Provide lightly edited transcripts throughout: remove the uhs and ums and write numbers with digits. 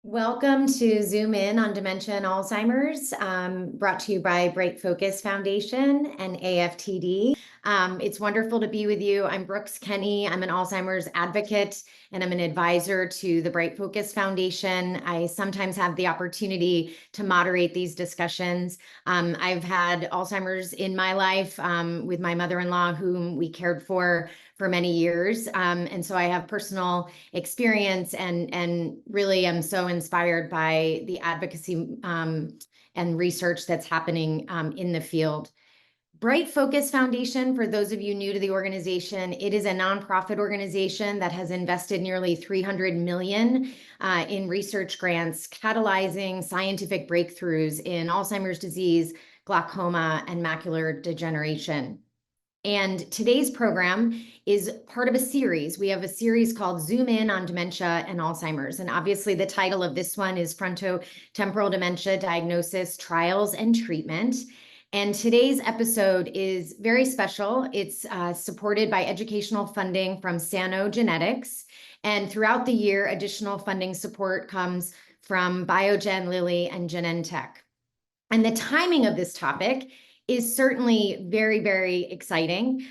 Welcome to Zoom In on Dementia and Alzheimer's, brought to you by Bright Focus Foundation and AFTD. It's wonderful to be with you. I'm Brooks Kenny. I'm an Alzheimer's advocate and I'm an advisor to the Bright Focus Foundation. I sometimes have the opportunity to moderate these discussions. I've had Alzheimer's in my life with my mother-in-law, whom we cared for many years. And so I have personal experience and really am so inspired by the advocacy and research that's happening in the field. Bright Focus Foundation, for those of you new to the organization, it is a nonprofit organization that has invested nearly $300 million in research grants, catalyzing scientific breakthroughs in Alzheimer's disease, glaucoma, and macular degeneration. And today's program is part of a series. We have a series called Zoom In on Dementia and Alzheimer's. And obviously the title of this one is Frontotemporal Dementia Diagnosis, Trials, and Treatment. And today's episode is very special. It's supported by educational funding from Sano Genetics. And throughout the year, additional funding support comes from Biogen, Lilly, and Genentech. And the timing of this topic is certainly very, very exciting.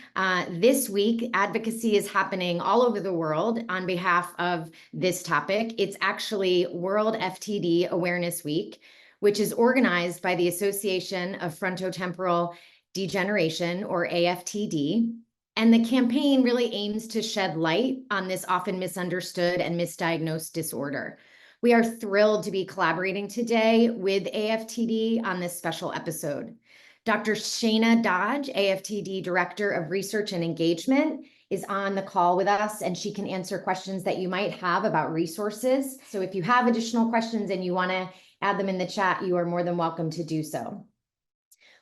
This week, advocacy is happening all over the world on behalf of this topic. It's actually World FTD Awareness Week, which is organized by the Association of Frontotemporal Degeneration, or AFTD. And the campaign really aims to shed light on this often misunderstood and misdiagnosed disorder. We are thrilled to be collaborating today with AFTD on this special episode. Dr. Shana Dodge, AFTD Director of Research and Engagement, is on the call with us, and she can answer questions that you might have about resources. So if you have additional questions and you want to add them in the chat, you are more than welcome to do so.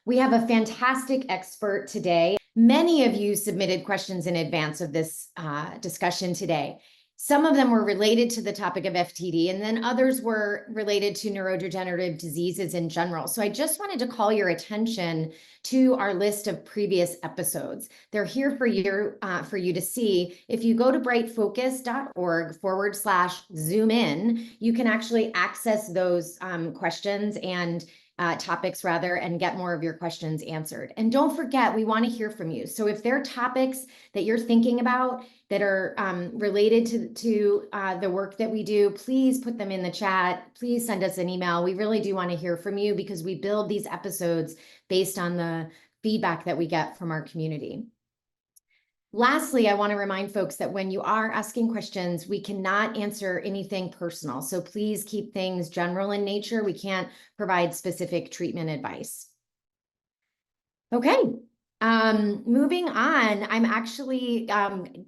We have a fantastic expert today. Many of you submitted questions in advance of this discussion today. Some of them were related to the topic of FTD, and then others were related to neurodegenerative diseases in general. So I just wanted to call your attention to our list of previous episodes. They're here for you to see. If you go to brightfocus.org/zoom in, you can actually access those questions and topics rather, and get more of your questions answered. And don't forget, we want to hear from you. So if there are topics that you're thinking about that are related to the work that we do, please put them in the chat. Please send us an email. We really do want to hear from you because we build these episodes based on the feedback that we get from our community. Lastly, I want to remind folks that when you are asking questions, we cannot answer anything personal. So please keep things general in nature. We can't provide specific treatment advice. Okay, moving on. I'm actually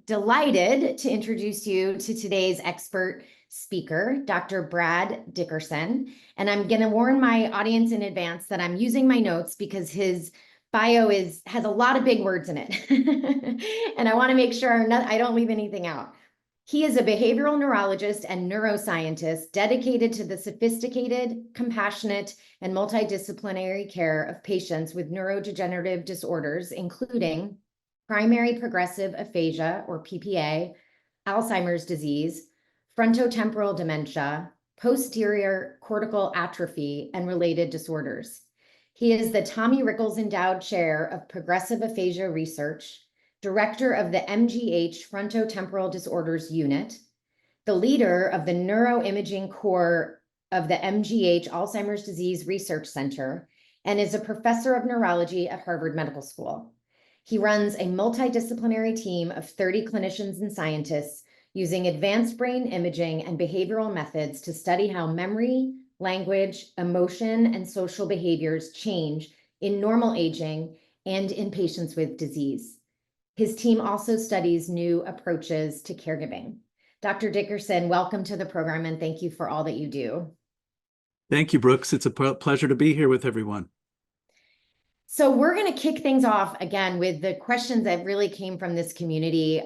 delighted to introduce you to today's expert speaker, Dr. Brad Dickerson. And I'm going to warn my audience in advance that I'm using my notes because his bio has a lot of big words in it. And I want to make sure I don't leave anything out. He is a behavioral neurologist and neuroscientist dedicated to the sophisticated, compassionate, and multidisciplinary care of patients with neurodegenerative disorders, including primary progressive aphasia, or PPA, Alzheimer's disease, frontotemporal dementia, posterior cortical atrophy, and related disorders. He is the Tommy Rickles Endowed Chair of Progressive Aphasia Research, Director of the MGH Frontotemporal Disorders Unit, the leader of the Neuroimaging Core of the MGH Alzheimer's Disease Research Center, and is a professor of neurology at Harvard Medical School. He runs a multidisciplinary team of 30 clinicians and scientists using advanced brain imaging and behavioral methods to study how memory, language, emotion, and social behaviors change in normal aging and in patients with disease. His team also studies new approaches to caregiving. Dr. Dickerson, welcome to the program, and thank you for all that you do. Thank you, Brooks. It's a pleasure to be here with everyone. So we're going to kick things off again with the questions that really came from this community.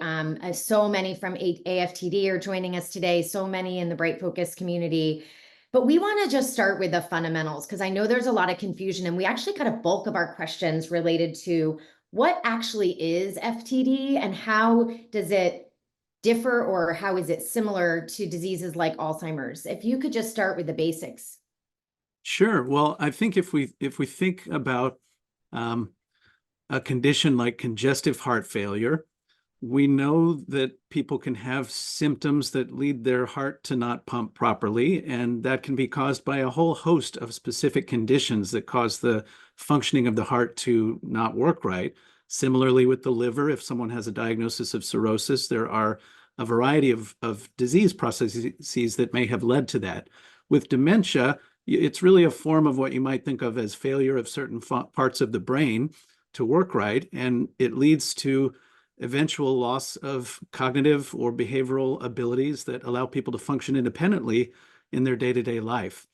So many from AFTD are joining us today, so many in the Bright Focus community. But we want to just start with the fundamentals because I know there's a lot of confusion, and we actually got a bulk of our questions related to what actually is FTD and how does it differ, or how is it similar to diseases like Alzheimer's? If you could just start with the basics. Sure. Well, I think if we think about um, a condition like congestive heart failure, we know that people can have symptoms that lead their heart to not pump properly, and that can be caused by a whole host of specific conditions that cause the functioning of the heart to not work right. Similarly, with the liver, if someone has a diagnosis of cirrhosis, there are a variety of disease processes that may have led to that. With dementia, it's really a form of what you might think of as failure of certain parts of the brain to work right, and it leads to eventual loss of cognitive or behavioral abilities that allow people to function independently in their day-to-day life.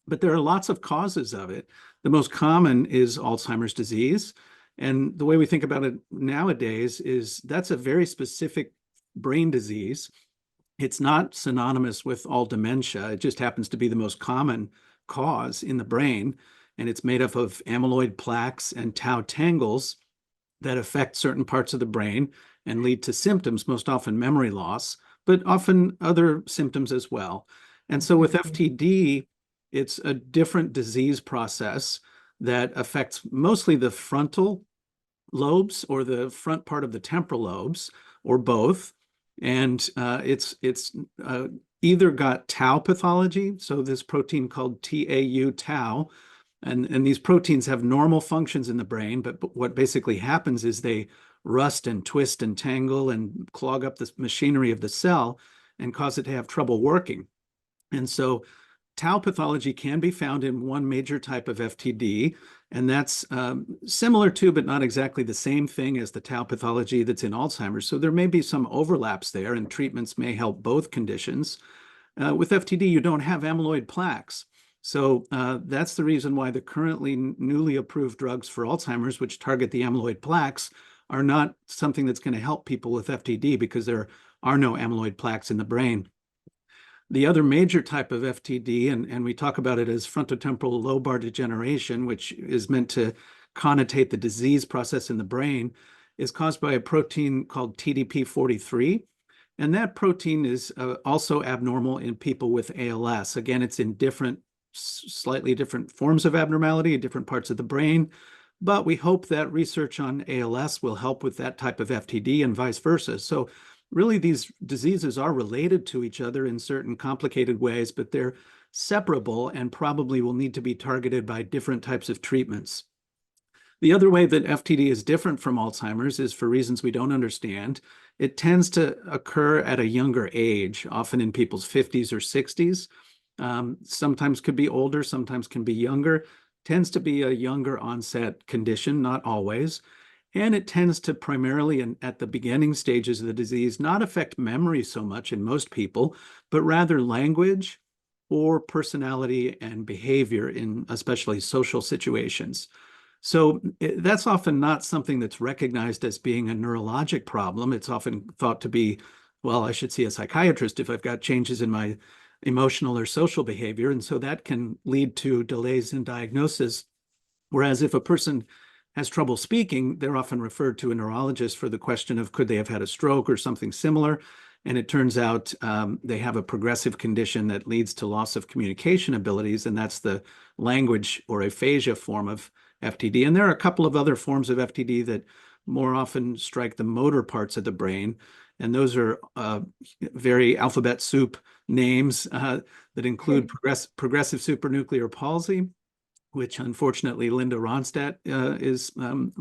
But there are lots of causes of it. The most common is Alzheimer's disease. And the way we think about it nowadays is that's a very specific brain disease. It's not synonymous with all dementia. It just happens to be the most common cause in the brain. And it's made up of amyloid plaques and tau tangles that affect certain parts of the brain and lead to symptoms, most often memory loss, but often other symptoms as well. And so with FTD, it's a different disease process that affects mostly the frontal lobes or the front part of the temporal lobes, or both. And it's either got tau pathology, so this protein called tau, and these proteins have normal functions in the brain, but what basically happens is they rust and twist and tangle and clog up the machinery of the cell and cause it to have trouble working. And so tau pathology can be found in one major type of FTD, and that's similar to, but not exactly the same thing as the tau pathology that's in Alzheimer's. So there may be some overlaps there, and treatments may help both conditions. With FTD, you don't have amyloid plaques. So that's the reason why the currently newly approved drugs for Alzheimer's, which target the amyloid plaques, are not something that's going to help people with FTD because there are no amyloid plaques in the brain. The other major type of FTD, and we talk about it as frontotemporal lobar degeneration, which is meant to connotate the disease process in the brain, is caused by a protein called TDP43. And that protein is also abnormal in people with ALS. Again, it's in slightly different forms of abnormality in different parts of the brain, but we hope that research on ALS will help with that type of FTD and vice versa. So really, these diseases are related to each other in certain complicated ways, but they're separable and probably will need to be targeted by different types of treatments. The other way that FTD is different from Alzheimer's is for reasons we don't understand. It tends to occur at a younger age, often in people's 50s or 60s. Sometimes could be older, sometimes can be younger. Tends to be a younger onset condition, not always. And it tends to primarily, at the beginning stages of the disease, not affect memory so much in most people, but rather language or personality and behavior in especially social situations. So that's often not something that's recognized as being a neurologic problem. It's often thought to be, well, I should see a psychiatrist if I've got changes in my emotional or social behavior. And so that can lead to delays in diagnosis. Whereas if a person has trouble speaking, they're often referred to a neurologist for the question of could they have had a stroke or something similar. And it turns out they have a progressive condition that leads to loss of communication abilities, and that's the language or aphasia form of FTD. And there are a couple of other forms of FTD that more often strike the motor parts of the brain. And those are very alphabet soup names that include progressive supranuclear palsy, which unfortunately Linda Ronstadt is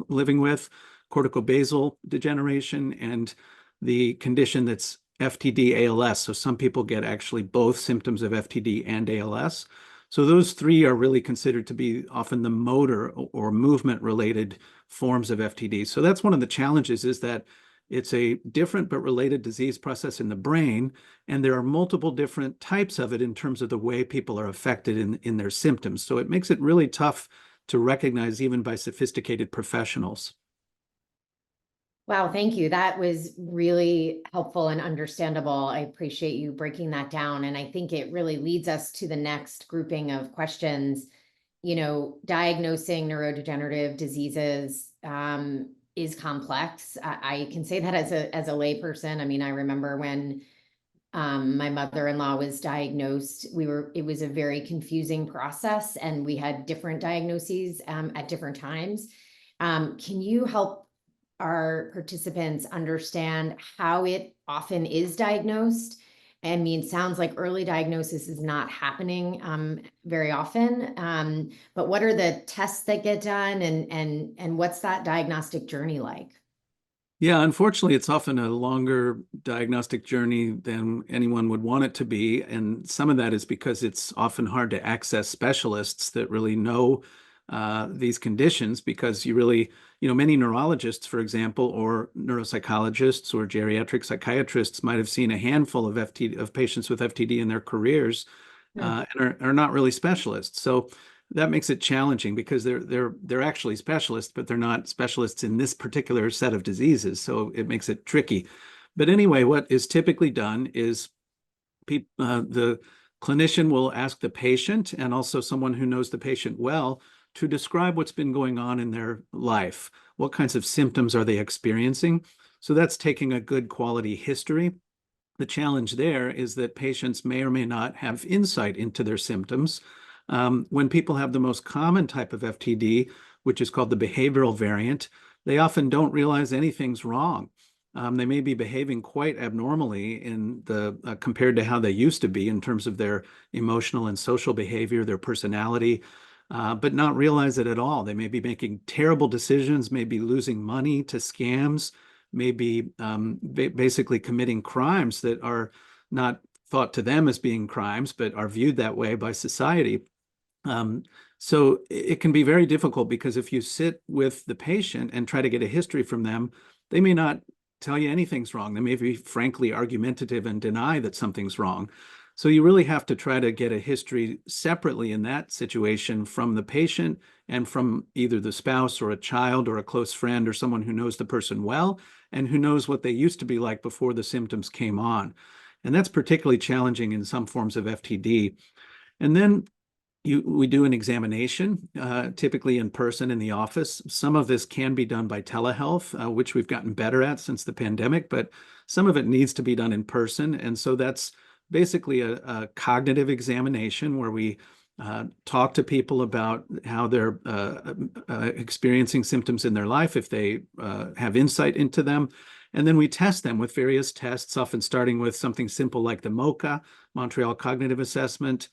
living with, corticobasal degeneration, and the condition that's FTD ALS. So some people get actually both symptoms of FTD and ALS. So those three are really considered to be often the motor or movement-related forms of FTD. So that's one of the challenges, is that it's a different but related disease process in the brain, and there are multiple different types of it in terms of the way people are affected in their symptoms. So it makes it really tough to recognize even by sophisticated professionals. Wow, thank you. That was really helpful and understandable. I appreciate you breaking that down. And I think it really leads us to the next grouping of questions. Diagnosing neurodegenerative diseases is complex. I can say that as a layperson. I mean, I remember when my mother-in-law was diagnosed, it was a very confusing process, and we had different diagnoses at different times. Can you help our participants understand how it often is diagnosed? I mean, sounds like early diagnosis is not happening very often, but what are the tests that get done, and what's that diagnostic journey like? Yeah, unfortunately, it's often a longer diagnostic journey than anyone would want it to be. And some of that is because it's often hard to access specialists that really know these conditions, because many neurologists, for example, or neuropsychologists or geriatric psychiatrists might have seen a handful of patients with FTD in their careers, and are not really specialists. So that makes it challenging, because they're actually specialists, but they're not specialists in this particular set of diseases. So it makes it tricky. But anyway, what is typically done is the clinician will ask the patient, and also someone who knows the patient well, to describe what's been going on in their life. What kinds of symptoms are they experiencing? So that's taking a good quality history. The challenge there is that patients may or may not have insight into their symptoms. When people have the most common type of FTD, which is called the behavioral variant, they often don't realize anything's wrong. They may be behaving quite abnormally compared to how they used to be in terms of their emotional and social behavior, their personality, but not realize it at all. They may be making terrible decisions, may be losing money to scams, may be basically committing crimes that are not thought to them as being crimes, but are viewed that way by society. So it can be very difficult, because if you sit with the patient and try to get a history from them, they may not tell you anything's wrong. They may be frankly argumentative and deny that something's wrong. So you really have to try to get a history separately in that situation from the patient, and from either the spouse or a child or a close friend or someone who knows the person well and who knows what they used to be like before the symptoms came on. And that's particularly challenging in some forms of FTD. And then we do an examination, typically in person in the office. Some of this can be done by telehealth, which we've gotten better at since the pandemic, but some of it needs to be done in person. And so that's basically a cognitive examination, where we talk to people about how they're experiencing symptoms in their life, if they have insight into them. And then we test them with various tests, often starting with something simple like the MoCA, Montreal Cognitive Assessment,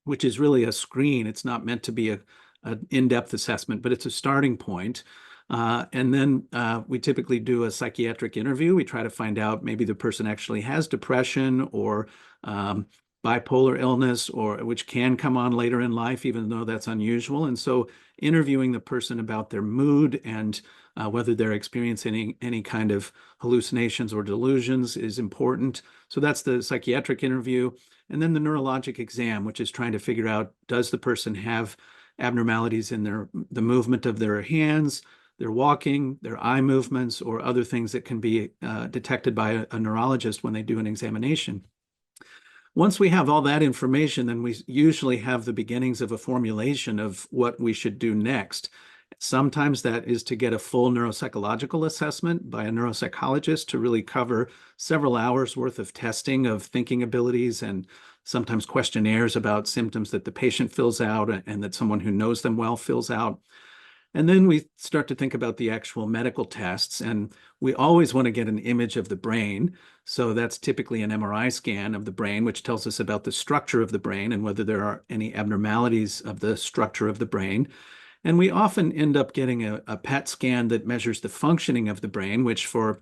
which is really a screen. It's not meant to be an in-depth assessment, but it's a starting point. And then we typically do a psychiatric interview. We try to find out maybe the person actually has depression or bipolar illness, or which can come on later in life, even though that's unusual. And so interviewing the person about their mood and whether they're experiencing any kind of hallucinations or delusions is important. So that's the psychiatric interview. And then the neurologic exam, which is trying to figure out, does the person have abnormalities in the movement of their hands, their walking, their eye movements, or other things that can be detected by a neurologist when they do an examination. Once we have all that information, then we usually have the beginnings of a formulation of what we should do next. Sometimes that is to get a full neuropsychological assessment by a neuropsychologist to really cover several hours worth of testing of thinking abilities, and sometimes questionnaires about symptoms that the patient fills out and that someone who knows them well fills out. And then we start to think about the actual medical tests, and we always want to get an image of the brain. So that's typically an MRI scan of the brain, which tells us about the structure of the brain and whether there are any abnormalities of the structure of the brain. And we often end up getting a PET scan that measures the functioning of the brain, which for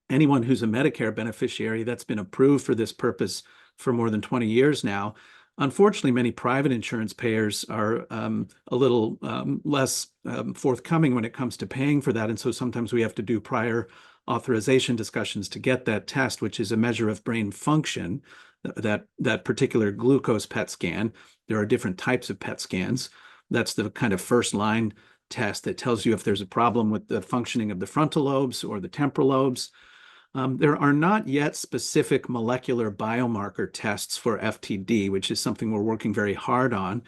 anyone who's a Medicare beneficiary, that's been approved for this purpose for more than 20 years now. Unfortunately, many private insurance payers are a little less forthcoming when it comes to paying for that. And so sometimes we have to do prior authorization discussions to get that test, which is a measure of brain function, that particular glucose PET scan. There are different types of PET scans. That's the kind of first line test that tells you if there's a problem with the functioning of the frontal lobes or the temporal lobes. There are not yet specific molecular biomarker tests for FTD, which is something we're working very hard on.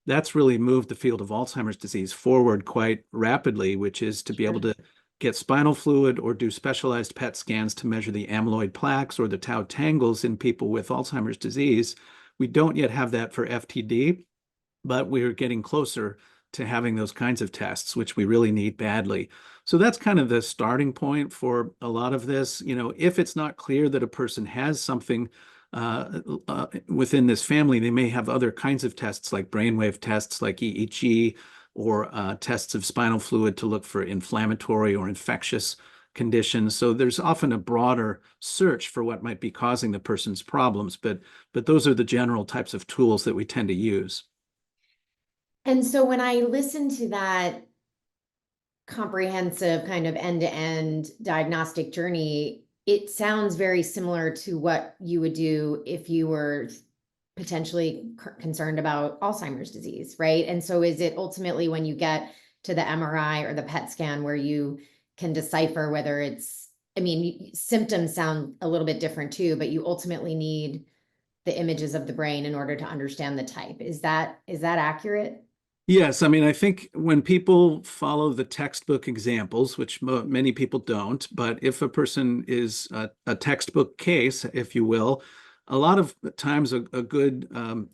That's really moved the field of Alzheimer's disease forward quite rapidly, which is to be able to get spinal fluid or do specialized PET scans to measure the amyloid plaques or the tau tangles in people with Alzheimer's disease. We don't yet have that for FTD, but we're getting closer to having those kinds of tests, which we really need badly. So that's kind of the starting point for a lot of this. If it's not clear that a person has something within this family, they may have other kinds of tests like brainwave tests like EEG or tests of spinal fluid to look for inflammatory or infectious conditions. So there's often a broader search for what might be causing the person's problems, but those are the general types of tools that we tend to use. And so when I listen to that comprehensive kind of end-to-end diagnostic journey, it sounds very similar to what you would do if you were potentially concerned about Alzheimer's disease, right? And so is it ultimately when you get to the MRI or the PET scan where you can decipher whether it's, I mean, symptoms sound a little bit different too, but you ultimately need the images of the brain in order to understand the type. Is that accurate? Yes, I mean, I think when people follow the textbook examples, which many people don't, but if a person is a textbook case, if you will, a lot of times a good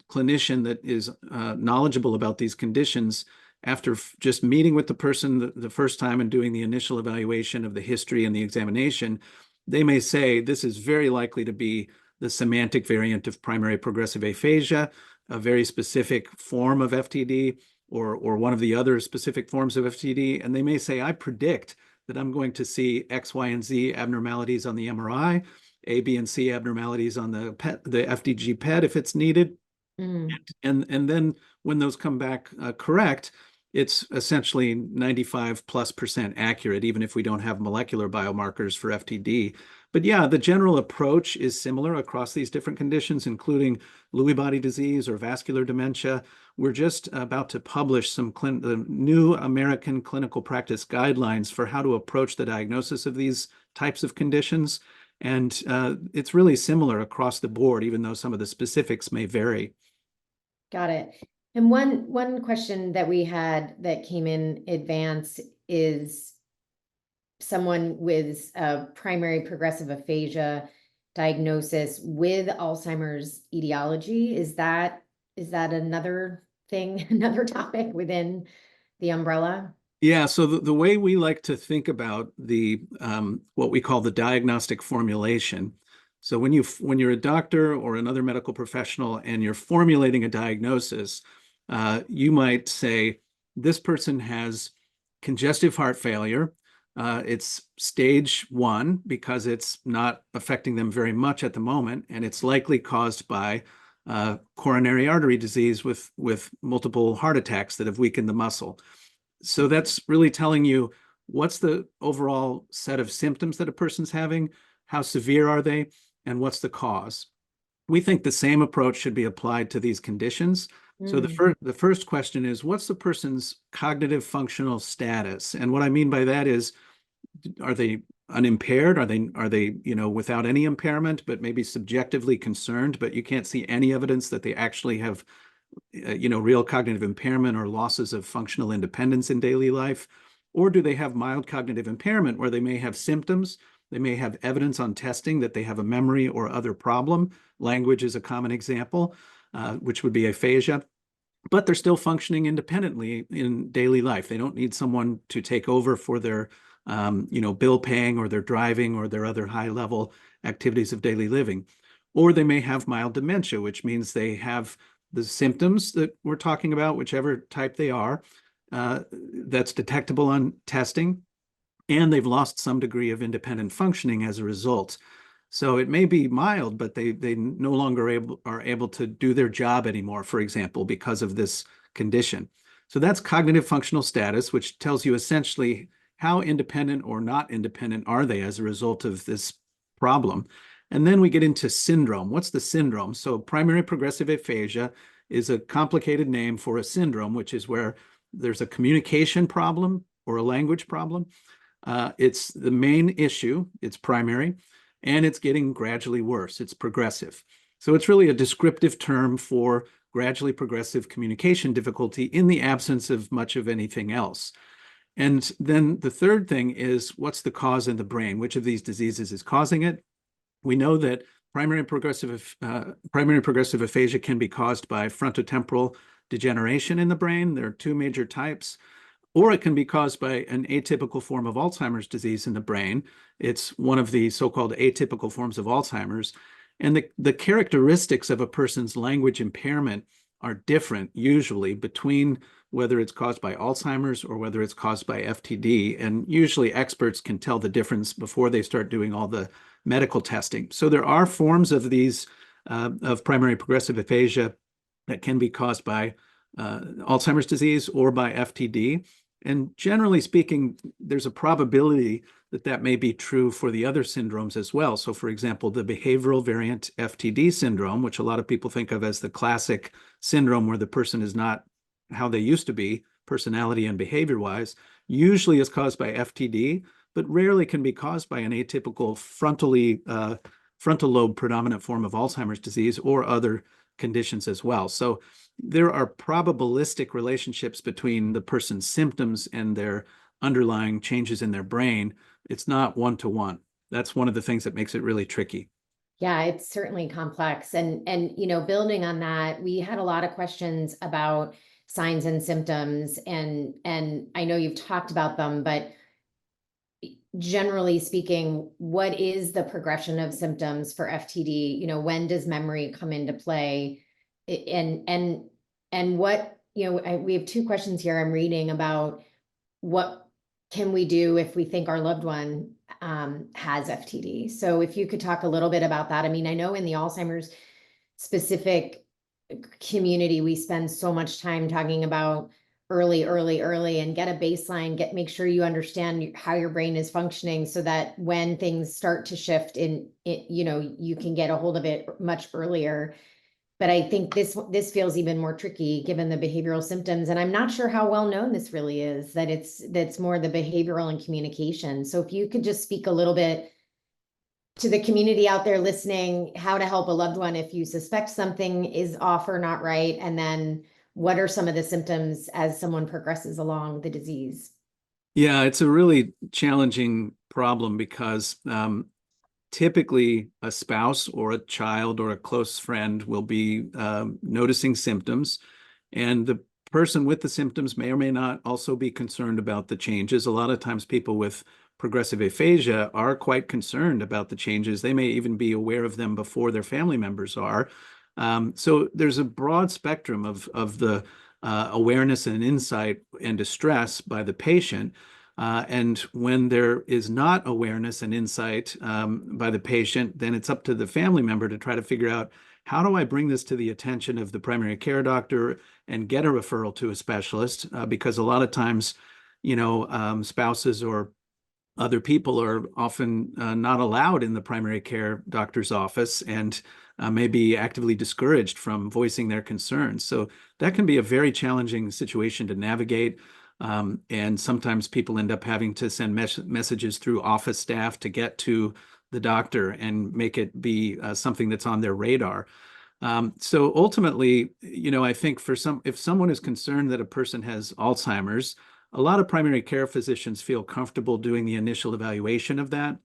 clinician that is knowledgeable about these conditions, after just meeting with the person the first time and doing the initial evaluation of the history and the examination, they may say this is very likely to be the semantic variant of primary progressive aphasia, a very specific form of FTD, or one of the other specific forms of FTD, and they may say, I predict that I'm going to see X, Y, and Z abnormalities on the MRI, A, B, and C abnormalities on the FDG PET if it's needed. Mm. And then when those come back correct, it's essentially 95+% accurate, even if we don't have molecular biomarkers for FTD. But yeah, the general approach is similar across these different conditions, including Lewy body disease or vascular dementia. We're just about to publish some the new American clinical practice guidelines for how to approach the diagnosis of these types of conditions. And it's really similar across the board, even though some of the specifics may vary. Got it. And one question that we had that came in advance is someone with a primary progressive aphasia diagnosis with Alzheimer's etiology. Is that another thing, another topic within the umbrella? Yeah, so the way we like to think about the what we call the diagnostic formulation. So when you're a doctor or another medical professional and you're formulating a diagnosis, you might say this person has congestive heart failure. It's stage 1 because it's not affecting them very much at the moment, and it's likely caused by coronary artery disease with multiple heart attacks that have weakened the muscle. So that's really telling you what's the overall set of symptoms that a person's having, how severe are they, and what's the cause. We think the same approach should be applied to these conditions. So the first question is, what's the person's cognitive functional status? And what I mean by that is, are they unimpaired? Are they without any impairment, but maybe subjectively concerned, but you can't see any evidence that they actually have real cognitive impairment or losses of functional independence in daily life? Or do they have mild cognitive impairment where they may have symptoms, they may have evidence on testing that they have a memory or other problem? Language is a common example, which would be aphasia, but they're still functioning independently in daily life. They don't need someone to take over for their bill paying or their driving or their other high level activities of daily living. Or they may have mild dementia, which means they have the symptoms that we're talking about, whichever type they are, that's detectable on testing, and they've lost some degree of independent functioning as a result. So it may be mild, but they no longer are able to do their job anymore, for example, because of this condition. So that's cognitive functional status, which tells you essentially how independent or not independent are they as a result of this problem. And then we get into syndrome. What's the syndrome? So primary progressive aphasia is a complicated name for a syndrome, which is where there's a communication problem or a language problem. It's the main issue, it's primary, and it's getting gradually worse. It's progressive. So it's really a descriptive term for gradually progressive communication difficulty in the absence of much of anything else. And then the third thing is, what's the cause in the brain? Which of these diseases is causing it? We know that primary progressive aphasia can be caused by frontotemporal degeneration in the brain. There are two major types. Or it can be caused by an atypical form of Alzheimer's disease in the brain. It's one of the so-called atypical forms of Alzheimer's. And the characteristics of a person's language impairment are different usually between whether it's caused by Alzheimer's or whether it's caused by FTD. And usually experts can tell the difference before they start doing all the medical testing. So there are forms of these, of primary progressive aphasia that can be caused by Alzheimer's disease or by FTD. And generally speaking, there's a probability that that may be true for the other syndromes as well. So for example, the behavioral variant FTD syndrome, which a lot of people think of as the classic syndrome where the person is not how they used to be, personality and behavior-wise, usually is caused by FTD, but rarely can be caused by an atypical frontal lobe predominant form of Alzheimer's disease or other conditions as well. So there are probabilistic relationships between the person's symptoms and their underlying changes in their brain. It's not one-to-one. That's one of the things that makes it really tricky. Yeah, it's certainly complex. And building on that, we had a lot of questions about signs and symptoms, and I know you've talked about them, but generally speaking, what is the progression of symptoms for FTD? When does memory come into play? And what, we have two questions here I'm reading about: what can we do if we think our loved one has FTD? So if you could talk a little bit about that. I mean, I know in the Alzheimer's specific community, we spend so much time talking about early, and get a baseline, make sure you understand how your brain is functioning so that when things start to shift you can get a hold of it much earlier. But I think this feels even more tricky given the behavioral symptoms. And I'm not sure how well known this really is, that's more the behavioral and communication. So if you could just speak a little bit to the community out there listening, how to help a loved one if you suspect something is off or not right, and then what are some of the symptoms as someone progresses along the disease? Yeah, it's a really challenging problem because typically a spouse or a child or a close friend will be noticing symptoms, and the person with the symptoms may or may not also be concerned about the changes. A lot of times people with progressive aphasia are quite concerned about the changes. They may even be aware of them before their family members are. So there's a broad spectrum of the awareness and insight and distress by the patient. And when there is not awareness and insight by the patient, then it's up to the family member to try to figure out, how do I bring this to the attention of the primary care doctor and get a referral to a specialist? Because a lot of times, spouses or other people are often not allowed in the primary care doctor's office and may be actively discouraged from voicing their concerns. So that can be a very challenging situation to navigate. And sometimes people end up having to send messages through office staff to get to the doctor and make it be something that's on their radar. So ultimately, I think if someone is concerned that a person has Alzheimer's, a lot of primary care physicians feel comfortable doing the initial evaluation of that.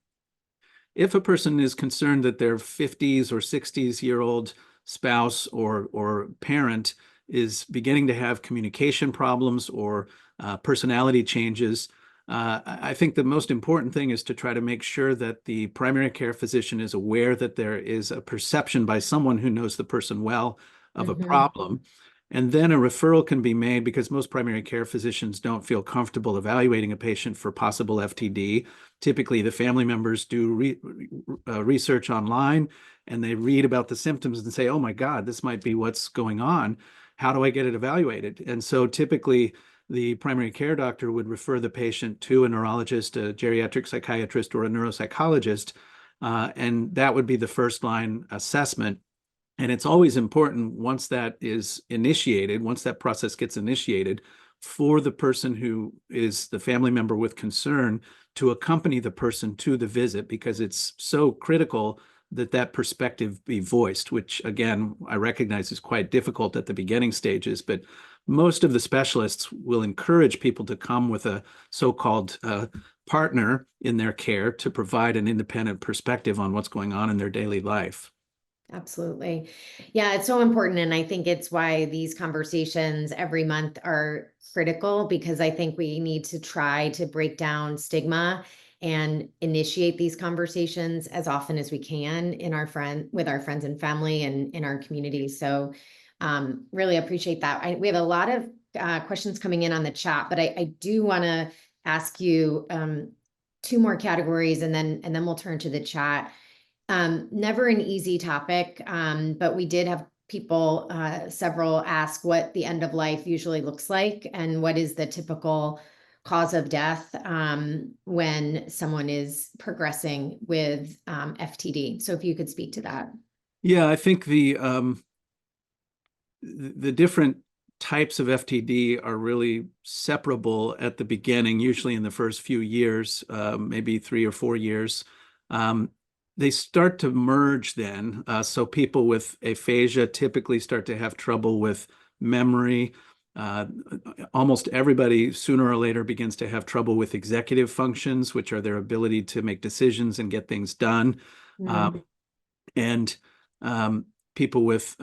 If a person is concerned that their 50s or 60s-year-old spouse or parent is beginning to have communication problems or personality changes, I think the most important thing is to try to make sure that the primary care physician is aware that there is a perception by someone who knows the person well of a problem. And then a referral can be made, because most primary care physicians don't feel comfortable evaluating a patient for possible FTD. Typically, the family members do research online and they read about the symptoms and say, oh my God, this might be what's going on. How do I get it evaluated? And so typically, the primary care doctor would refer the patient to a neurologist, a geriatric psychiatrist, or a neuropsychologist, and that would be the first line assessment. And it's always important, once that is initiated, once that process gets initiated, for the person who is the family member with concern to accompany the person to the visit, because it's so critical that perspective be voiced, which again, I recognize is quite difficult at the beginning stages, but most of the specialists will encourage people to come with a so-called partner in their care to provide an independent perspective on what's going on in their daily life. Absolutely. Yeah, it's so important. And I think it's why these conversations every month are critical, because I think we need to try to break down stigma and initiate these conversations as often as we can with our friends and family and in our community. So really appreciate that. We have a lot of questions coming in on the chat, but I do want to ask you two more categories, and then we'll turn to the chat. Never an easy topic, but we did have people, several ask what the end of life usually looks like and what is the typical cause of death when someone is progressing with FTD. So if you could speak to that. Yeah, I think the different types of FTD are really separable at the beginning, usually in the first few years, maybe 3 or 4 years. They start to merge then. So people with aphasia typically start to have trouble with memory. Almost everybody sooner or later begins to have trouble with executive functions, which are their ability to make decisions and get things done. And people with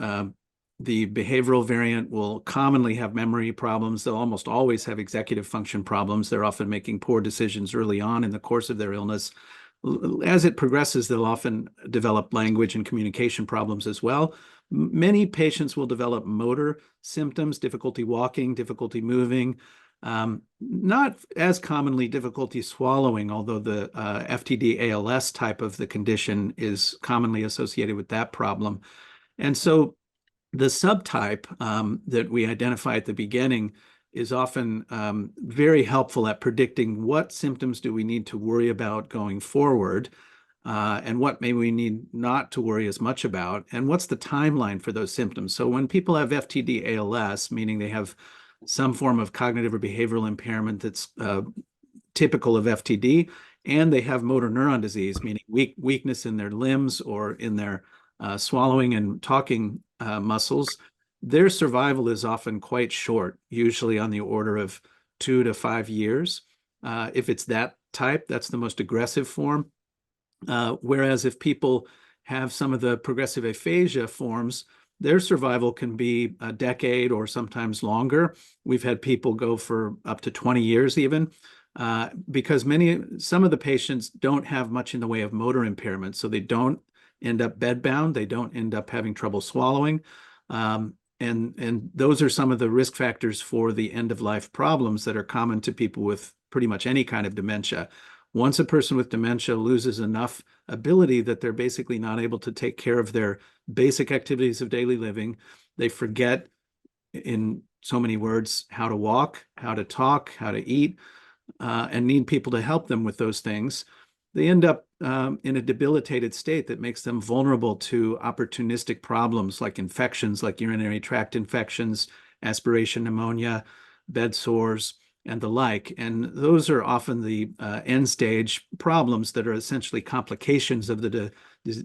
the behavioral variant will commonly have memory problems. They'll almost always have executive function problems. They're often making poor decisions early on in the course of their illness. As it progresses, they'll often develop language and communication problems as well. Many patients will develop motor symptoms, difficulty walking, difficulty moving, not as commonly difficulty swallowing, although the FTD ALS type of the condition is commonly associated with that problem. And so the subtype that we identify at the beginning is often very helpful at predicting what symptoms do we need to worry about going forward, and what maybe we need not to worry as much about, and what's the timeline for those symptoms. So when people have FTD ALS, meaning they have some form of cognitive or behavioral impairment that's typical of FTD, and they have motor neuron disease, meaning weakness in their limbs or in their swallowing and talking muscles, their survival is often quite short, usually on the order of 2 to 5 years. If it's that type, that's the most aggressive form. Whereas if people have some of the progressive aphasia forms, their survival can be a decade or sometimes longer. We've had people go for up to 20 years even, because some of the patients don't have much in the way of motor impairment, so they don't end up bedbound, they don't end up having trouble swallowing. And those are some of the risk factors for the end-of-life problems that are common to people with pretty much any kind of dementia. Once a person with dementia loses enough ability that they're basically not able to take care of their basic activities of daily living, they forget, in so many words, how to walk, how to talk, how to eat, and need people to help them with those things. They end up in a debilitated state that makes them vulnerable to opportunistic problems like infections, like urinary tract infections, aspiration pneumonia, bed sores, and the like. And those are often the end stage problems that are essentially complications of the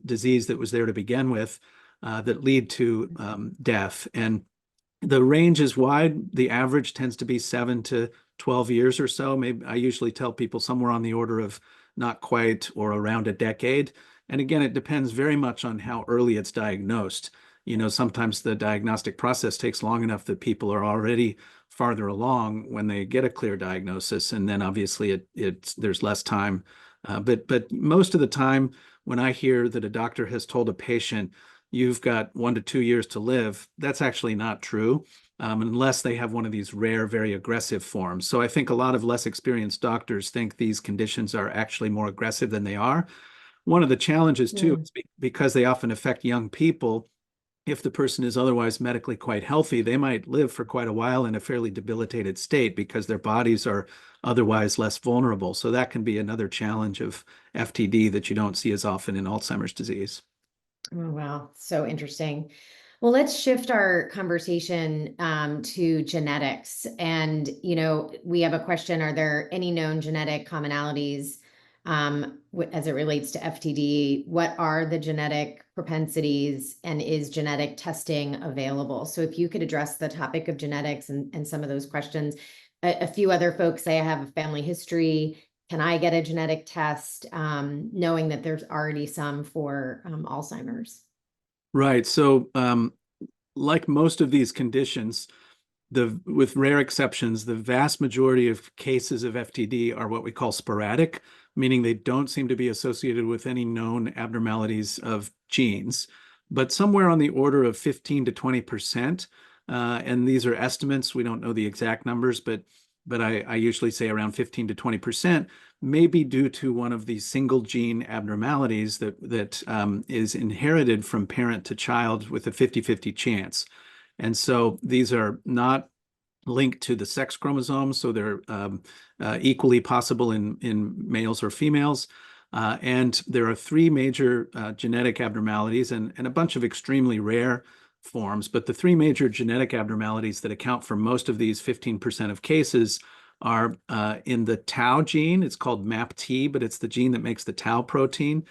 disease that was there to begin with, that lead to death. And the range is wide. The average tends to be 7 to 12 years or so. Maybe I usually tell people somewhere on the order of not quite or around a decade. And again, it depends very much on how early it's diagnosed. Sometimes the diagnostic process takes long enough that people are already farther along when they get a clear diagnosis, and then obviously there's less time. But most of the time, when I hear that a doctor has told a patient, you've got 1 to 2 years to live, that's actually not true, unless they have one of these rare, very aggressive forms. So I think a lot of less experienced doctors think these conditions are actually more aggressive than they are. One of the challenges too is because they often affect young people. If the person is otherwise medically quite healthy, they might live for quite a while in a fairly debilitated state because their bodies are otherwise less vulnerable. So that can be another challenge of FTD that you don't see as often in Alzheimer's disease. Oh, wow. So interesting. Well, let's shift our conversation to genetics. And, we have a question, are there any known genetic commonalities as it relates to FTD. What are the genetic propensities, and is genetic testing available? So if you could address the topic of genetics and some of those questions. A few other folks say, I have a family history. Can I get a genetic test, knowing that there's already some for Alzheimer's? Right. So, like most of these conditions, with rare exceptions, the vast majority of cases of FTD are what we call sporadic, meaning they don't seem to be associated with any known abnormalities of genes, but somewhere on the order of 15 to 20%. And these are estimates. We don't know the exact numbers, but I usually say around 15 to 20% may be due to one of these single gene abnormalities that is inherited from parent to child with a 50-50 chance. And so these are not linked to the sex chromosome, so they're equally possible in males or females. And there are three major genetic abnormalities and a bunch of extremely rare forms. But the three major genetic abnormalities that account for most of these 15% of cases are in the tau gene. It's called MAPT, but it's the gene that makes the tau protein.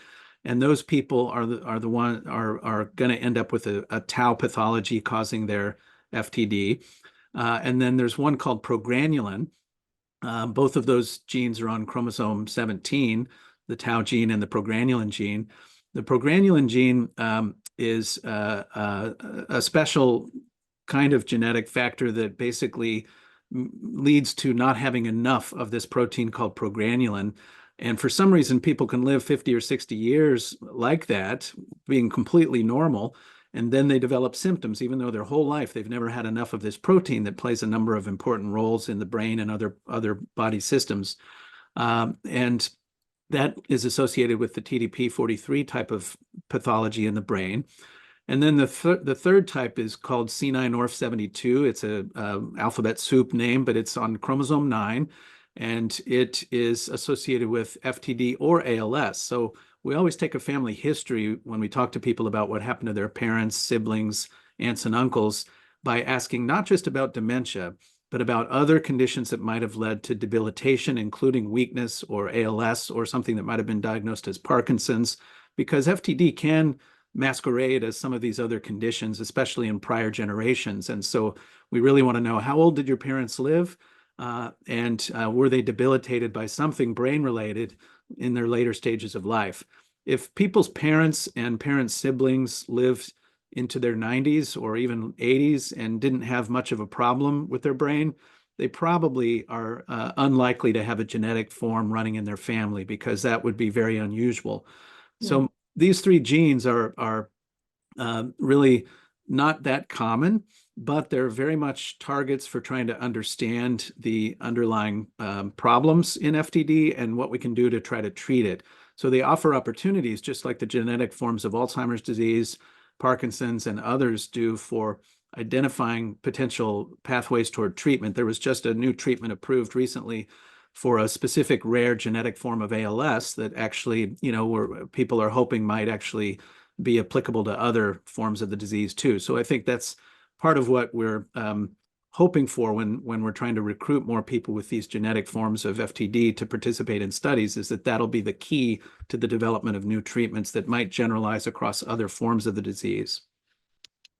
And those people are going to end up with a tau pathology causing their FTD. And then there's one called progranulin. Both of those genes are on chromosome 17, the tau gene and the progranulin gene. The progranulin gene is a special kind of genetic factor that basically leads to not having enough of this protein called progranulin. And for some reason, people can live 50 or 60 years like that, being completely normal. And then they develop symptoms, even though their whole life they've never had enough of this protein that plays a number of important roles in the brain and other body systems. And that is associated with the TDP43 type of pathology in the brain. And then the third type is called C9orf72. It's a alphabet soup name, but it's on chromosome 9, and it is associated with FTD or ALS. So we always take a family history when we talk to people about what happened to their parents, siblings, aunts, and uncles by asking not just about dementia, but about other conditions that might have led to debilitation, including weakness or ALS or something that might have been diagnosed as Parkinson's, because FTD can masquerade as some of these other conditions, especially in prior generations. And so we really want to know, how old did your parents live? And were they debilitated by something brain-related in their later stages of life? If people's parents and parents' siblings lived into their 90s or even 80s and didn't have much of a problem with their brain, they probably are unlikely to have a genetic form running in their family, because that would be very unusual. So these three genes are really not that common, but they're very much targets for trying to understand the underlying problems in FTD and what we can do to try to treat it. So they offer opportunities, just like the genetic forms of Alzheimer's disease, Parkinson's, and others do, for identifying potential pathways toward treatment. There was just a new treatment approved recently for a specific rare genetic form of ALS that actually, where people are hoping might actually be applicable to other forms of the disease too. So I think that's part of what we're hoping for when we're trying to recruit more people with these genetic forms of FTD to participate in studies, is that that'll be the key to the development of new treatments that might generalize across other forms of the disease.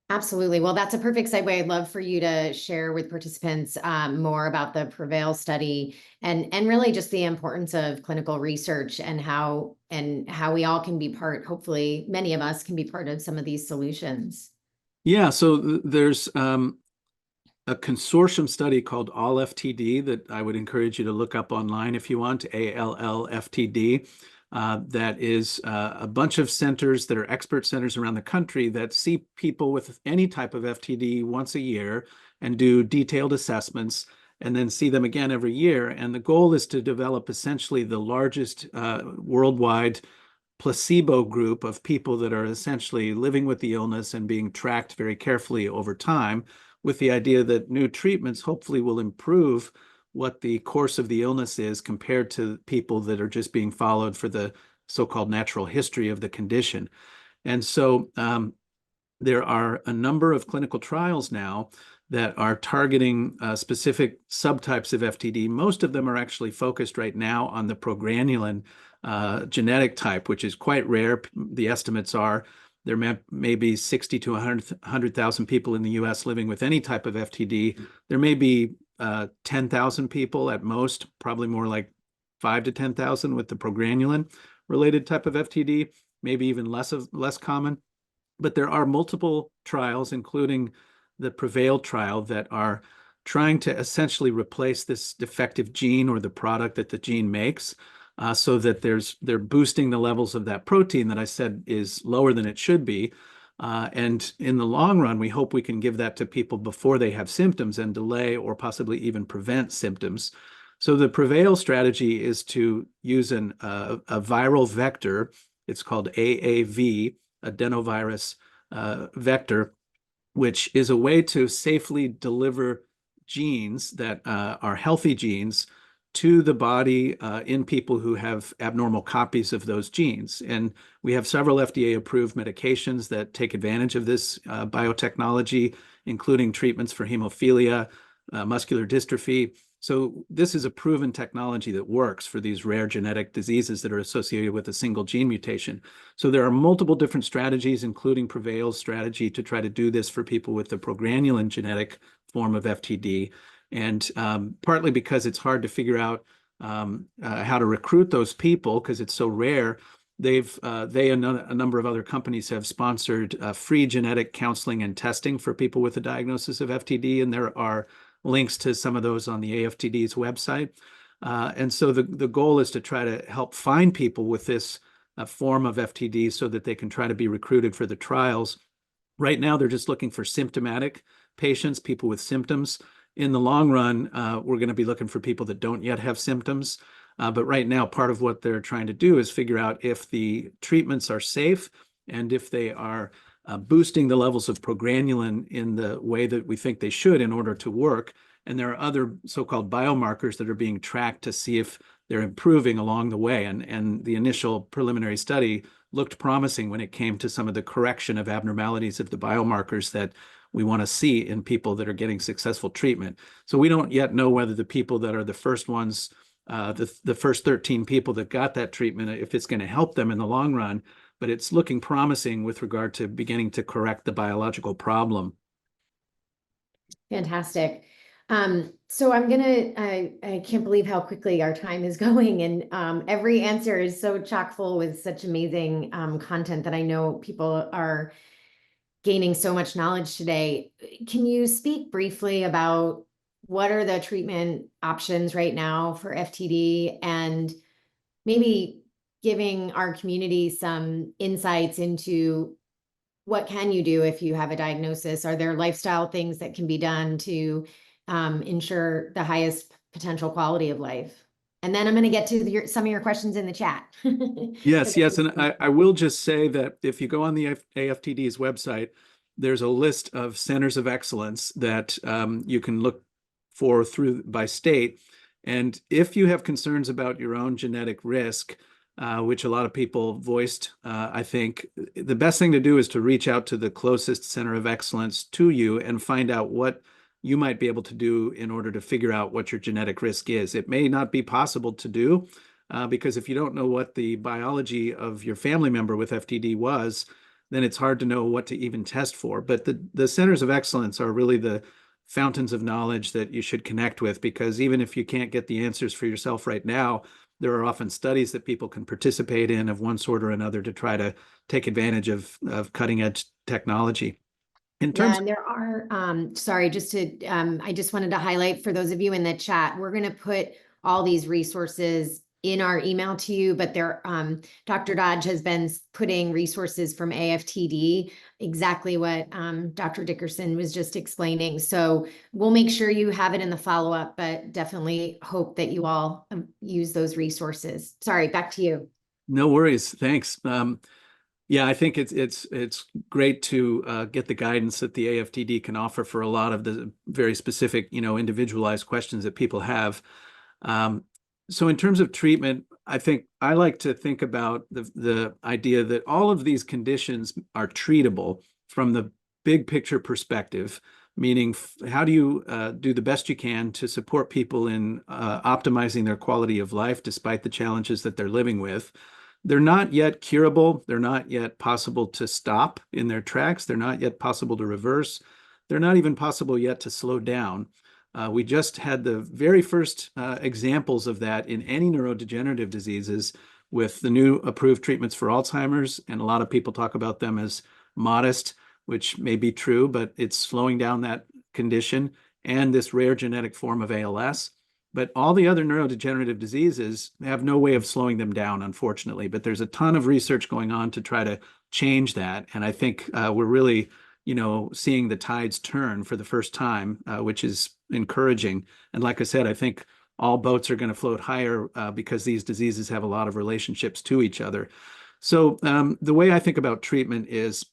Absolutely. Well, that's a perfect segue. I'd love for you to share with participants more about the PREVAIL study and really just the importance of clinical research and how we all can be part, hopefully many of us can be part of some of these solutions. Yeah, so there's a consortium study called ALLFTD that I would encourage you to look up online if you want, ALLFTD. That is a bunch of centers that are expert centers around the country that see people with any type of FTD once a year and do detailed assessments, and then see them again every year. And the goal is to develop essentially the largest worldwide placebo group of people that are essentially living with the illness and being tracked very carefully over time, with the idea that new treatments hopefully will improve what the course of the illness is compared to people that are just being followed for the so-called natural history of the condition. And so there are a number of clinical trials now that are targeting specific subtypes of FTD. Most of them are actually focused right now on the progranulin genetic type, which is quite rare. The estimates are there may be 60 to 100,000 people in the US living with any type of FTD. There may be 10,000 people at most, probably more like 5 to 10,000 with the progranulin related type of FTD, maybe even less common. But there are multiple trials, including the PREVAIL trial, that are trying to essentially replace this defective gene or the product that the gene makes, so that they're boosting the levels of that protein that I said is lower than it should be. And in the long run, we hope we can give that to people before they have symptoms and delay or possibly even prevent symptoms. So the PREVAIL strategy is to use a viral vector. It's called AAV, adenovirus vector, which is a way to safely deliver genes that are healthy genes to the body in people who have abnormal copies of those genes. And we have several FDA-approved medications that take advantage of this biotechnology, including treatments for hemophilia, muscular dystrophy. So this is a proven technology that works for these rare genetic diseases that are associated with a single gene mutation. So there are multiple different strategies, including PREVAIL's strategy, to try to do this for people with the progranulin genetic form of FTD. And partly because it's hard to figure out how to recruit those people because it's so rare, they and a number of other companies have sponsored free genetic counseling and testing for people with a diagnosis of FTD, and there are links to some of those on the AFTD's website. And so the goal is to try to help find people with this form of FTD so that they can try to be recruited for the trials. Right now, they're just looking for symptomatic patients, people with symptoms. In the long run, we're going to be looking for people that don't yet have symptoms. But right now, part of what they're trying to do is figure out if the treatments are safe and if they are boosting the levels of progranulin in the way that we think they should in order to work. And there are other so-called biomarkers that are being tracked to see if they're improving along the way. And the initial preliminary study looked promising when it came to some of the correction of abnormalities of the biomarkers that we want to see in people that are getting successful treatment. So we don't yet know whether the people that are the first ones, the first 13 people that got that treatment, if it's going to help them in the long run, but it's looking promising with regard to beginning to correct the biological problem. Fantastic. So I can't believe how quickly our time is going, and every answer is so chock full with such amazing content that I know people are gaining so much knowledge today. Can you speak briefly about what are the treatment options right now for FTD, and maybe giving our community some insights into what can you do if you have a diagnosis? Are there lifestyle things that can be done to ensure the highest potential quality of life? And then I'm going to get to some of your questions in the chat. Yes, yes. And I will just say that if you go on the AFTD's website, there's a list of centers of excellence that you can look for by state. And if you have concerns about your own genetic risk, which a lot of people voiced, I think the best thing to do is to reach out to the closest center of excellence to you and find out what you might be able to do in order to figure out what your genetic risk is. It may not be possible to do because if you don't know what the biology of your family member with FTD was, then it's hard to know what to even test for. But the centers of excellence are really the fountains of knowledge that you should connect with, because even if you can't get the answers for yourself right now, there are often studies that people can participate in of one sort or another to try to take advantage of cutting edge technology. In terms and there are, sorry, I just wanted to highlight for those of you in the chat, we're going to put all these resources in our email to you, but Dr. Dodge has been putting resources from AFTD, exactly what Dr. Dickerson was just explaining. So we'll make sure you have it in the follow-up, but definitely hope that you all use those resources. Sorry, back to you. No worries. Thanks. Yeah, I think it's great to get the guidance that the AFTD can offer for a lot of the very specific, individualized questions that people have. So in terms of treatment, I think I like to think about the idea that all of these conditions are treatable from the big picture perspective meaning how do you do the best you can to support people in optimizing their quality of life despite the challenges that they're living with. They're not yet curable. They're not yet possible to stop in their tracks. They're not yet possible to reverse. They're not even possible yet to slow down. We just had the very first examples of that in any neurodegenerative diseases with the new approved treatments for Alzheimer's. And a lot of people talk about them as modest, which may be true, but it's slowing down that condition and this rare genetic form of ALS. But all the other neurodegenerative diseases have no way of slowing them down, unfortunately. But there's a ton of research going on to try to change that. And I think we're really, seeing the tides turn for the first time, which is encouraging. And like I said, I think all boats are going to float higher because these diseases have a lot of relationships to each other. So the way I think about treatment is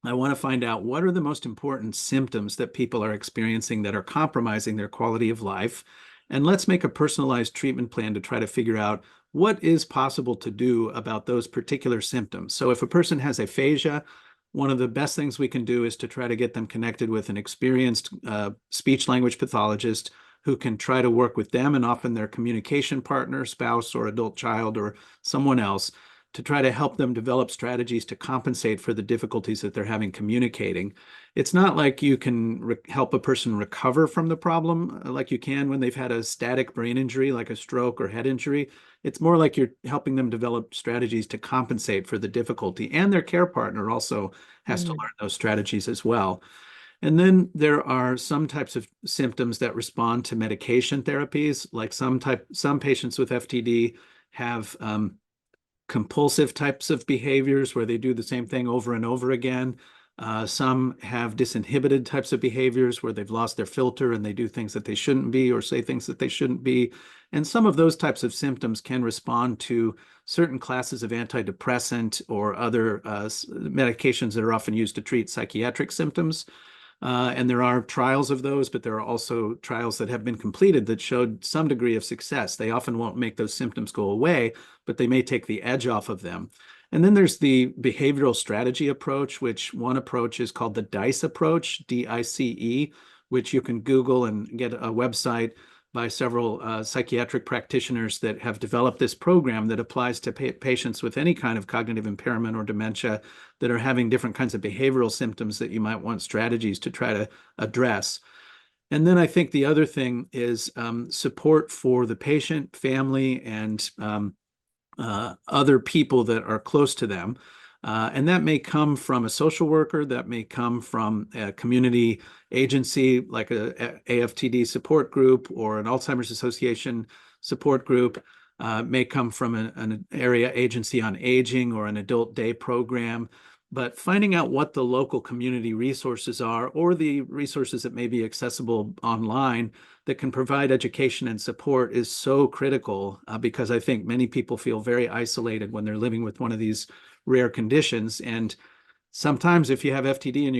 I want to find out what are the most important symptoms that people are experiencing that are compromising their quality of life. And let's make a personalized treatment plan to try to figure out what is possible to do about those particular symptoms. So if a person has aphasia, one of the best things we can do is to try to get them connected with an experienced speech language pathologist who can try to work with them and often their communication partner, spouse, or adult child, or someone else to try to help them develop strategies to compensate for the difficulties that they're having communicating. It's not like you can help a person recover from the problem like you can when they've had a static brain injury, like a stroke or head injury. It's more like you're helping them develop strategies to compensate for the difficulty. And their care partner also has to learn those strategies as well. And then there are some types of symptoms that respond to medication therapies, like some patients with FTD have compulsive types of behaviors where they do the same thing over and over again. Some have disinhibited types of behaviors where they've lost their filter and they do things that they shouldn't be or say things that they shouldn't be. And some of those types of symptoms can respond to certain classes of antidepressant or other medications that are often used to treat psychiatric symptoms. And there are trials of those, but there are also trials that have been completed that showed some degree of success. They often won't make those symptoms go away, but they may take the edge off of them. And then there's the behavioral strategy approach, which one approach is called the DICE approach, DICE, which you can Google and get a website by several psychiatric practitioners that have developed this program that applies to patients with any kind of cognitive impairment or dementia that are having different kinds of behavioral symptoms that you might want strategies to try to address. And then I think the other thing is support for the patient, family, and other people that are close to them. And that may come from a social worker, that may come from a community agency like a AFTD support group or an Alzheimer's Association support group, may come from an area agency on aging or an adult day program. But finding out what the local community resources are or the resources that may be accessible online that can provide education and support is so critical because I think many people feel very isolated when they're living with one of these rare conditions. And sometimes if you have FTD and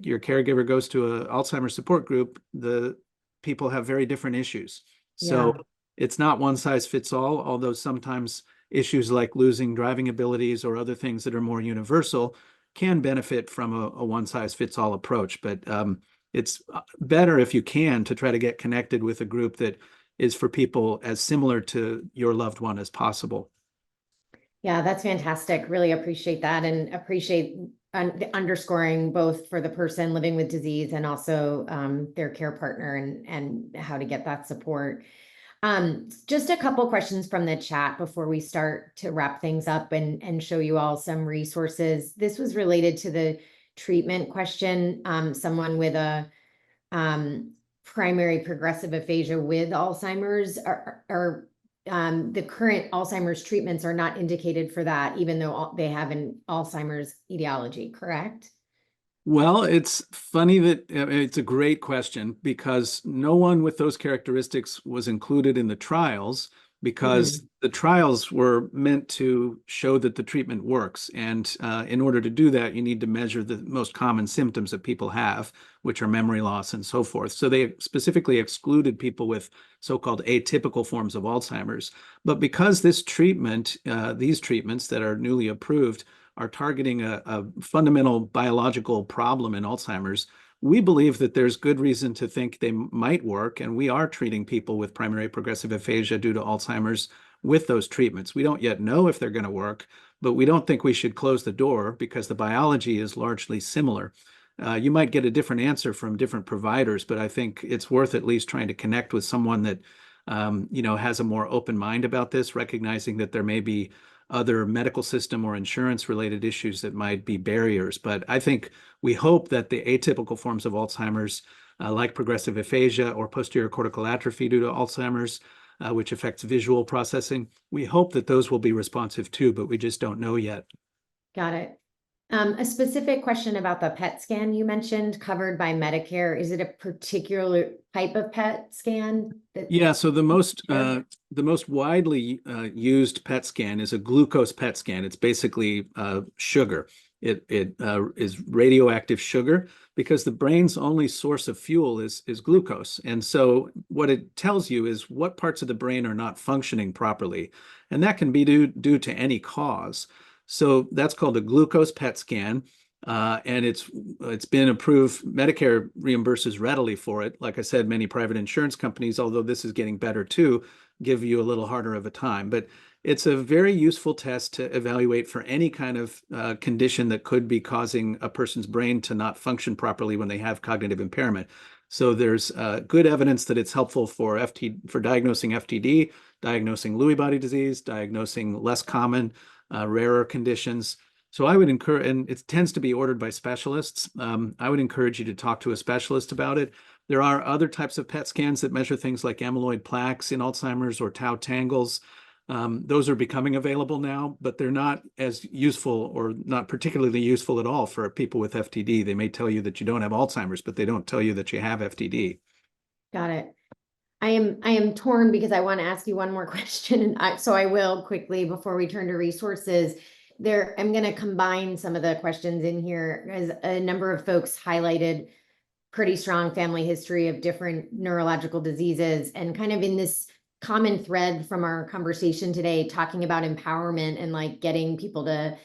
your caregiver goes to an Alzheimer's support group, the people have very different issues. So it's not one size fits all, although sometimes issues like losing driving abilities or other things that are more universal can benefit from a one size fits all approach. But it's better if you can to try to get connected with a group that is for people as similar to your loved one as possible. Yeah, that's fantastic. Really appreciate that and appreciate underscoring both for the person living with disease and also their care partner and how to get that support. Just a couple questions from the chat before we start to wrap things up and show you all some resources. This was related to the treatment question. Someone with a primary progressive aphasia with Alzheimer's or the current Alzheimer's treatments are not indicated for that, even though they have an Alzheimer's etiology, correct? Well, it's funny that it's a great question because no one with those characteristics was included in the trials because the trials were meant to show that the treatment works. And in order to do that, you need to measure the most common symptoms that people have, which are memory loss and so forth. So they specifically excluded people with so-called atypical forms of Alzheimer's. But because this treatment, these treatments that are newly approved, are targeting a fundamental biological problem in Alzheimer's, we believe that there's good reason to think they might work, and we are treating people with primary progressive aphasia due to Alzheimer's with those treatments. We don't yet know if they're going to work, but we don't think we should close the door because the biology is largely similar. You might get a different answer from different providers, but I think it's worth at least trying to connect with someone that has a more open mind about this, recognizing that there may be other medical system or insurance related issues that might be barriers. But I think we hope that the atypical forms of Alzheimer's, like progressive aphasia or posterior cortical atrophy due to Alzheimer's, which affects visual processing, we hope that those will be responsive too, but we just don't know yet. Got it. A specific question about the PET scan you mentioned covered by Medicare. Is it a particular type of PET scan? Yeah, so the most widely used PET scan is a glucose PET scan. It's basically sugar. It is radioactive sugar because the brain's only source of fuel is glucose. And so what it tells you is what parts of the brain are not functioning properly. And that can be due to any cause. So that's called a glucose PET scan. And it's been approved. Medicare reimburses readily for it. Like I said, many private insurance companies, although this is getting better too, give you a little harder of a time. But it's a very useful test to evaluate for any kind of condition that could be causing a person's brain to not function properly when they have cognitive impairment. So there's good evidence that it's helpful for diagnosing FTD, diagnosing Lewy body disease, diagnosing less common, rarer conditions. So I would encourage, and it tends to be ordered by specialists. I would encourage you to talk to a specialist about it. There are other types of PET scans that measure things like amyloid plaques in Alzheimer's or tau tangles. Those are becoming available now, but they're not as useful or not particularly useful at all for people with FTD. They may tell you that you don't have Alzheimer's, but they don't tell you that you have FTD. Got it. I am torn because I want to ask you one more question, and so I will quickly before we turn to resources. I'm going to combine some of the questions in here as a number of folks highlighted pretty strong family history of different neurological diseases, and kind of in this common thread from our conversation today, talking about empowerment and like getting people to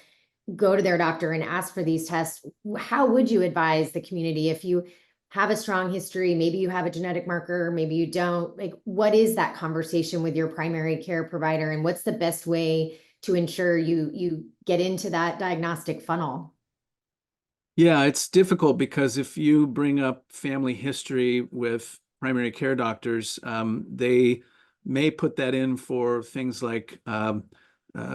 go to their doctor and ask for these tests. How would you advise the community if you have a strong history, maybe you have a genetic marker, maybe you don't, like what is that conversation with your primary care provider, and what's the best way to ensure you get into that diagnostic funnel? Yeah, it's difficult because if you bring up family history with primary care doctors, they may put that in for things like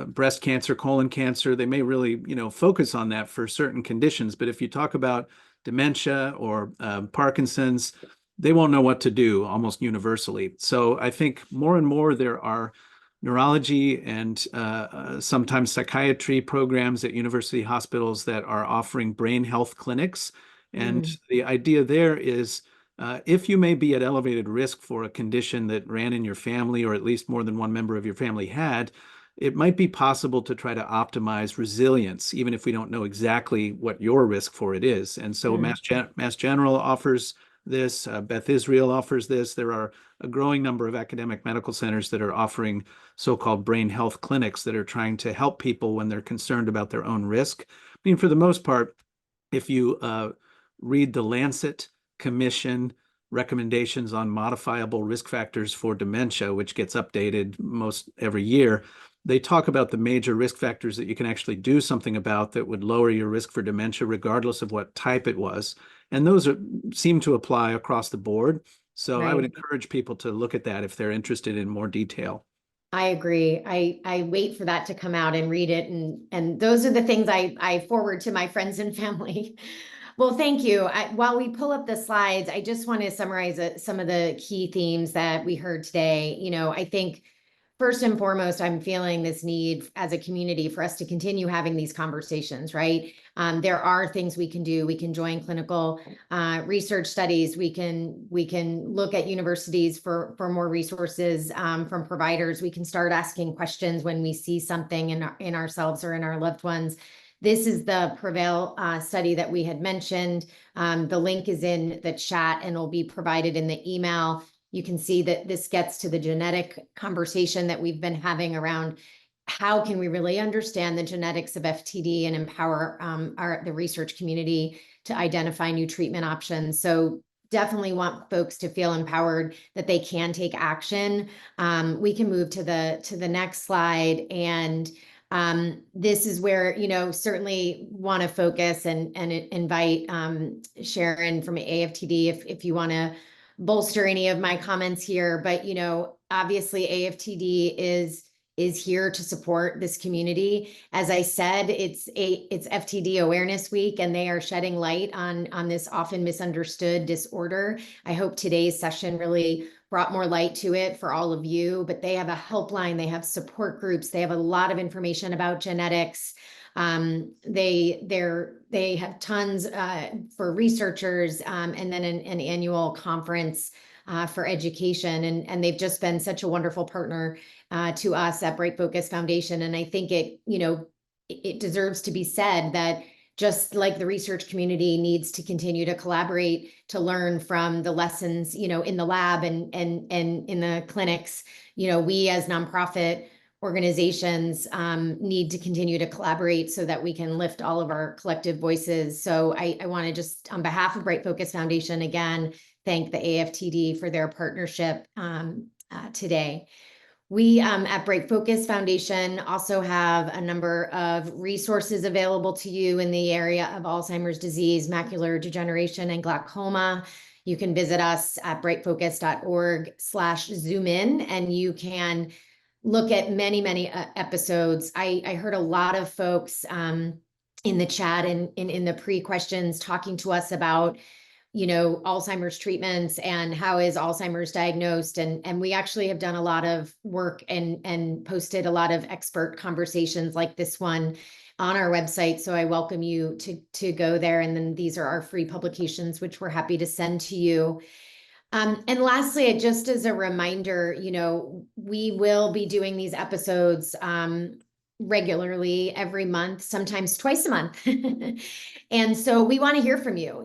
breast cancer, colon cancer. They may really, focus on that for certain conditions. But if you talk about dementia or Parkinson's, they won't know what to do almost universally. So I think more and more there are neurology and sometimes psychiatry programs at university hospitals that are offering brain health clinics. And the idea there is if you may be at elevated risk for a condition that ran in your family, or at least more than one member of your family had, it might be possible to try to optimize resilience, even if we don't know exactly what your risk for it is. And so Mass General offers this, Beth Israel offers this. There are a growing number of academic medical centers that are offering so-called brain health clinics that are trying to help people when they're concerned about their own risk. I mean, for the most part, if you read the Lancet Commission recommendations on modifiable risk factors for dementia, which gets updated most every year, they talk about the major risk factors that you can actually do something about that would lower your risk for dementia, regardless of what type it was. And those seem to apply across the board. So I would encourage people to look at that if they're interested in more detail. I agree. I wait for that to come out and read it. And those are the things I forward to my friends and family. Well, thank you. While we pull up the slides, I just want to summarize some of the key themes that we heard today. I think first and foremost, I'm feeling this need as a community for us to continue having these conversations, right? There are things we can do. We can join clinical research studies. We can look at universities for more resources from providers. We can start asking questions when we see something in ourselves or in our loved ones. This is the Prevail study that we had mentioned. The link is in the chat and will be provided in the email. You can see that this gets to the genetic conversation that we've been having around how can we really understand the genetics of FTD and empower the research community to identify new treatment options. So definitely want folks to feel empowered that they can take action. We can move to the next slide, and this is where, certainly want to focus and invite Sharon from AFTD if you want to bolster any of my comments here. But, obviously AFTD is here to support this community. As I said, it's FTD Awareness Week, and they are shedding light on this often misunderstood disorder. I hope today's session really brought more light to it for all of you, but they have a helpline, they have support groups, they have a lot of information about genetics. They have tons for researchers, and then an annual conference for education, and they've just been such a wonderful partner to us at Bright Focus Foundation. And I think it deserves to be said that just like the research community needs to continue to collaborate to learn from the lessons, in the lab and in the clinics, we as nonprofit organizations need to continue to collaborate so that we can lift all of our collective voices. So I want to just, on behalf of Bright Focus Foundation, again, thank the AFTD for their partnership today. We at Bright Focus Foundation also have a number of resources available to you in the area of Alzheimer's disease, macular degeneration, and glaucoma. You can visit us at brightfocus.org/zoom-in, and you can look at many episodes. I heard a lot of folks in the chat and in the pre-questions talking to us about Alzheimer's treatments and how is Alzheimer's diagnosed. And we actually have done a lot of work and posted a lot of expert conversations like this one on our website. So I welcome you to go there. And then these are our free publications, which we're happy to send to you. And lastly, just as a reminder, we will be doing these episodes regularly every month, sometimes twice a month. And so we want to hear from you.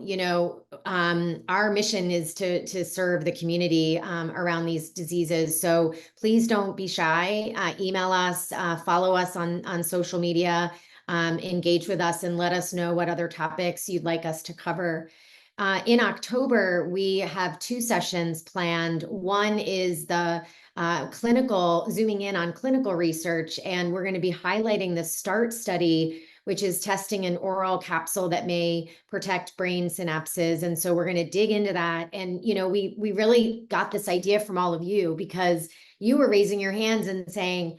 Our mission is to serve the community around these diseases. So please don't be shy. Email us, follow us on social media, engage with us, and let us know what other topics you'd like us to cover. In October, we have 2 sessions planned. One is the zooming in on clinical research, and we're going to be highlighting the START study, which is testing an oral capsule that may protect brain synapses. And so we're going to dig into that. And, we really got this idea from all of you because you were raising your hands and saying,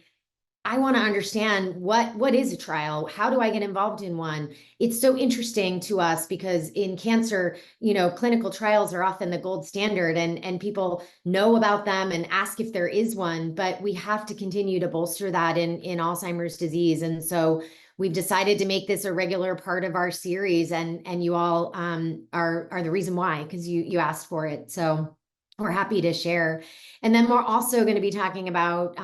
I want to understand what is a trial? How do I get involved in one? It's so interesting to us because in cancer, clinical trials are often the gold standard, and people know about them and ask if there is one, but we have to continue to bolster that in Alzheimer's disease. And so we've decided to make this a regular part of our series, and you all are the reason why, because you asked for it. So we're happy to share. And then we're also going to be talking about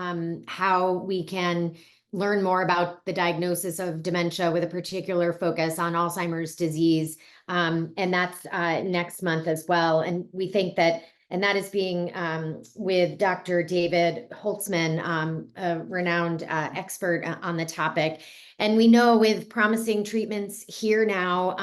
how we can learn more about the diagnosis of dementia with a particular focus on Alzheimer's disease. And that's next month as well. And we think that, and that is being with Dr. David Holtzman, a renowned expert on the topic. And we know with promising treatments here now,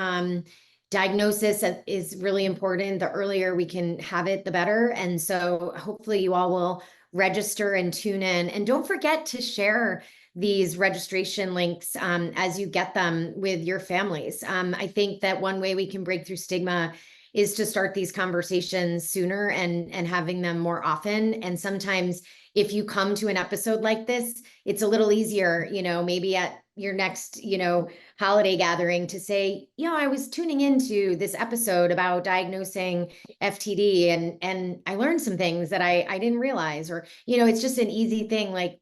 diagnosis is really important. The earlier we can have it, the better. And so hopefully you all will register and tune in. And don't forget to share these registration links as you get them with your families. I think that one way we can break through stigma is to start these conversations sooner and having them more often. And sometimes if you come to an episode like this, it's a little easier, maybe at your next, holiday gathering to say, I was tuning into this episode about diagnosing FTD and I learned some things that I didn't realize, or, it's just an easy thing. Like,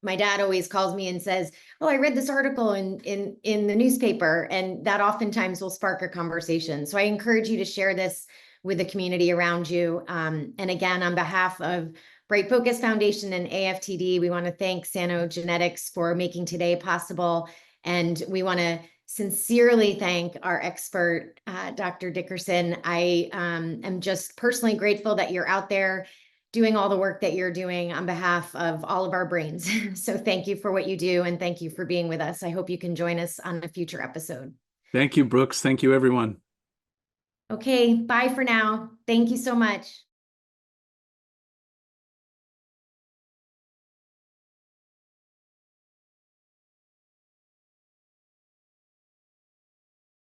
my dad always calls me and says, oh, I read this article in the newspaper, and that oftentimes will spark a conversation. So I encourage you to share this with the community around you. And again, on behalf of Bright Focus Foundation and AFTD, we want to thank Sanogenetics for making today possible. And we want to sincerely thank our expert, Dr. Dickerson. I am just personally grateful that you're out there doing all the work that you're doing on behalf of all of our brains. So thank you for what you do, and thank you for being with us. I hope you can join us on a future episode. Thank you, Brooks. Thank you, everyone. Okay, bye for now. Thank you so much.